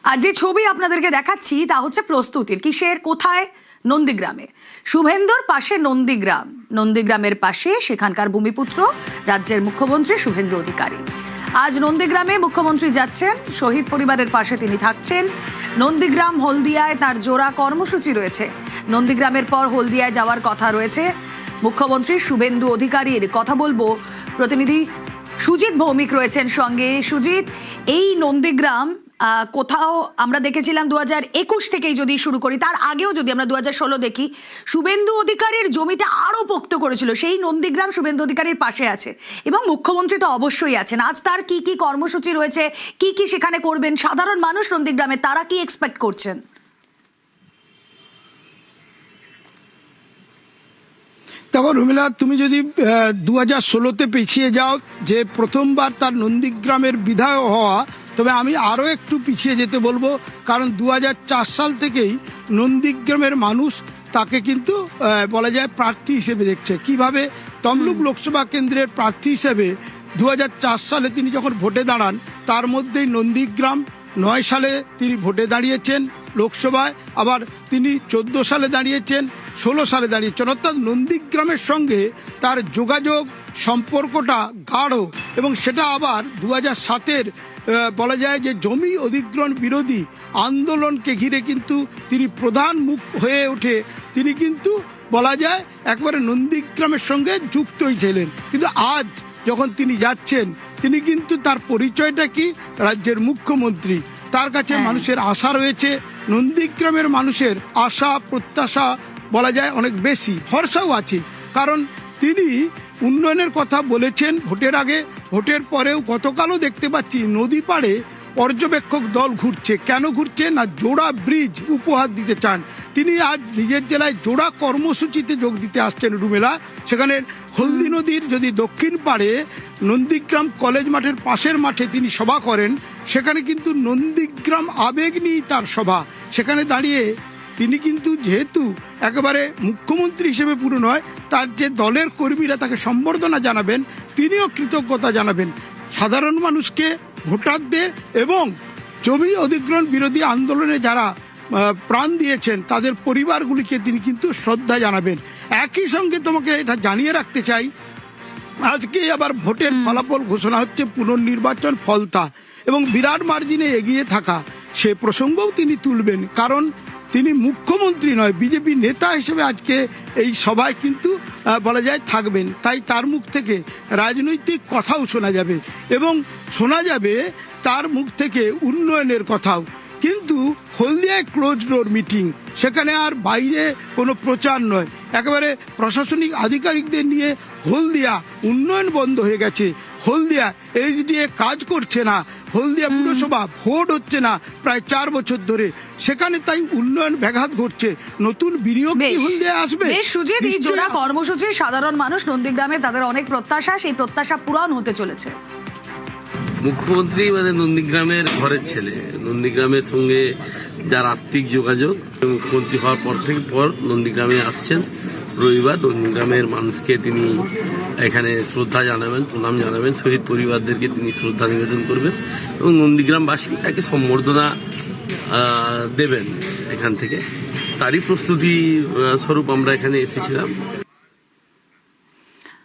আর যে ছবি আপনাদেরকে দেখাচ্ছি তা হচ্ছে প্রস্তুতির। কিসের? কোথায়? নন্দীগ্রামে। শুভেন্দুর পাশে নন্দীগ্রাম, নন্দীগ্রামের পাশে সেখানকার ভূমিপুত্র রাজ্যের মুখ্যমন্ত্রী শুভেন্দু অধিকারী। আজ নন্দীগ্রামে মুখ্যমন্ত্রী যাচ্ছেন, শহীদ পরিবারের পাশে তিনি থাকছেন। নন্দীগ্রাম হলদিয়ায় তার জোড়া কর্মসূচি রয়েছে। নন্দীগ্রামের পর হলদিয়ায় যাওয়ার কথা রয়েছে মুখ্যমন্ত্রী শুভেন্দু অধিকারীর। কথা বলবো, প্রতিনিধি সুজিত ভৌমিক রয়েছেন সঙ্গে। সুজিত, এই নন্দীগ্রাম কোথাও আমরা দেখেছিলাম 2021 থেকেই যদি শুরু করি, তার আগেও যদি আমরা 2016 দেখি, শুভেন্দু অধিকারীর জমিটা আরো পোক্ত করেছিল। সেই নন্দীগ্রাম শুভেন্দু অধিকারীর পাশে আছে এবং মুখ্যমন্ত্রী তো অবশ্যই আছেন। আজ তার কি কি কর্মসূচি রয়েছে, কি কি সেখানে করবেন, সাধারণ মানুষ নন্দীগ্রামে তারা কি এক্সপেক্ট করছেন? দেখো রুমিলা, তুমি যদি 2016-তে পিছিয়ে যাও, যে প্রথমবার তার নন্দীগ্রামের বিধায়ক হওয়া, তবে আমি আরও একটু পিছিয়ে যেতে বলবো, কারণ 2004 সাল থেকেই নন্দীগ্রামের মানুষ তাকে কিন্তু বলা যায় প্রার্থী হিসেবে দেখছে। কিভাবে? তমলুক লোকসভা কেন্দ্রের প্রার্থী হিসেবে 2004 সালে তিনি যখন ভোটে দাঁড়ান, তার মধ্যেই নন্দীগ্রাম 9 সালে তিনি ভোটে দাঁড়িয়েছেন লোকসভায়, আবার তিনি 14 সালে দাঁড়িয়েছেন, 16 সালে দাঁড়িয়েছেন। অর্থাৎ নন্দীগ্রামের সঙ্গে তার যোগাযোগ সম্পর্কটা গাঢ়, এবং সেটা আবার 2007-এর বলা যায় যে জমি অধিগ্রহণ বিরোধী আন্দোলনকে ঘিরে কিন্তু তিনি প্রধান মুখ হয়ে ওঠে। তিনি কিন্তু বলা যায় একবারে নন্দীগ্রামের সঙ্গে যুক্তই ছিলেন। কিন্তু আজ যখন তিনি যাচ্ছেন, তিনি কিন্তু তার পরিচয়টা কি? রাজ্যের মুখ্যমন্ত্রী। তার কাছে মানুষের আশা রয়েছে। নন্দীগ্রামের মানুষের আশা প্রত্যাশা বলা যায় অনেক বেশি, ভরসাও আছে, কারণ তিনি উন্নয়নের কথা বলেছেন ভোটের আগে, ভোটের পরেও। গতকালও দেখতে পাচ্ছি নদী পাড়ে পর্যবেক্ষক দল ঘুরছে। কেন ঘুরছে? না, জোড়া ব্রিজ উপহার দিতে চান। তিনি আজ নিজের জেলায় জোড়া কর্মসূচিতে যোগ দিতে আসছেন রুমেলা। সেখানে হলদি নদীর যদি দক্ষিণ পাড়ে নন্দীগ্রাম কলেজ মাঠের পাশের মাঠে তিনি সভা করেন, সেখানে কিন্তু নন্দীগ্রাম আবেগ নিয়েই তার সভা। সেখানে দাঁড়িয়ে তিনি কিন্তু যেহেতু একেবারে মুখ্যমন্ত্রী হিসেবে পুরো নয়, তার যে দলের কর্মীরা তাকে সম্বর্ধনা জানাবেন, তিনিও কৃতজ্ঞতা জানাবেন সাধারণ মানুষকে, ভোটারদের, এবং জমি অধিগ্রহণ বিরোধী আন্দোলনে যারা প্রাণ দিয়েছেন তাদের পরিবারগুলিকে তিনি কিন্তু শ্রদ্ধা জানাবেন। একই সঙ্গে তোমাকে এটা জানিয়ে রাখতে চাই, আজকে আবার ভোটের ফলাফল ঘোষণা হচ্ছে, পুনর্নির্বাচন ফলতা এবং বিরাট মার্জিনে এগিয়ে থাকা, সে প্রসঙ্গও তিনি তুলবেন। কারণ তিনি মুখ্যমন্ত্রী নয়, বিজেপি নেতা হিসেবে আজকে এই সভায় কিন্তু বলা যায় থাকবেন। তাই তার মুখ থেকে রাজনৈতিক কথাও শোনা যাবে, এবং শোনা যাবে তার মুখ থেকে উন্নয়নের কথাও। কিন্তু হলদিয়ায় ক্লোজ ডোর মিটিং, সেখানে আর বাইরে কোনো প্রচার নয়, একেবারে প্রশাসনিক আধিকারিকদের নিয়ে হলদিয়া উন্নয়ন বন্ধ হয়ে গেছে। হলদিয়া এইচডিএ কাজ করছে না, হলদিয়া পুরসভা ভোট হচ্ছে না প্রায় 4 বছর ধরে। সেখানে তাই উন্নয়ন ব্যাঘাত ঘটছে। নতুন বিনিয়োগ কি হলদিয়া আসবে? সুজিত, এই জোড়া কর্মসূচি সাধারণ মানুষ নন্দীগ্রামে তাদের অনেক প্রত্যাশা, সেই প্রত্যাশা পূরণ হতে চলেছে। মুখ্যমন্ত্রী মানে নন্দীগ্রামের ঘরের ছেলে, নন্দীগ্রামের সঙ্গে যার আত্মিক যোগাযোগ, মুখ্যমন্ত্রী হওয়ার পর নন্দীগ্রামে আসছেন। রবিবার নন্দীগ্রামের মানুষকে তিনি এখানে শ্রদ্ধা জানাবেন, প্রণাম জানাবেন, শহীদ পরিবারদেরকে তিনি শ্রদ্ধা নিবেদন করবেন এবং নন্দীগ্রামবাসী তাকে সম্বর্ধনা দেবেন এখান থেকে। তারই প্রস্তুতি স্বরূপ আমরা এখানে এসেছিলাম।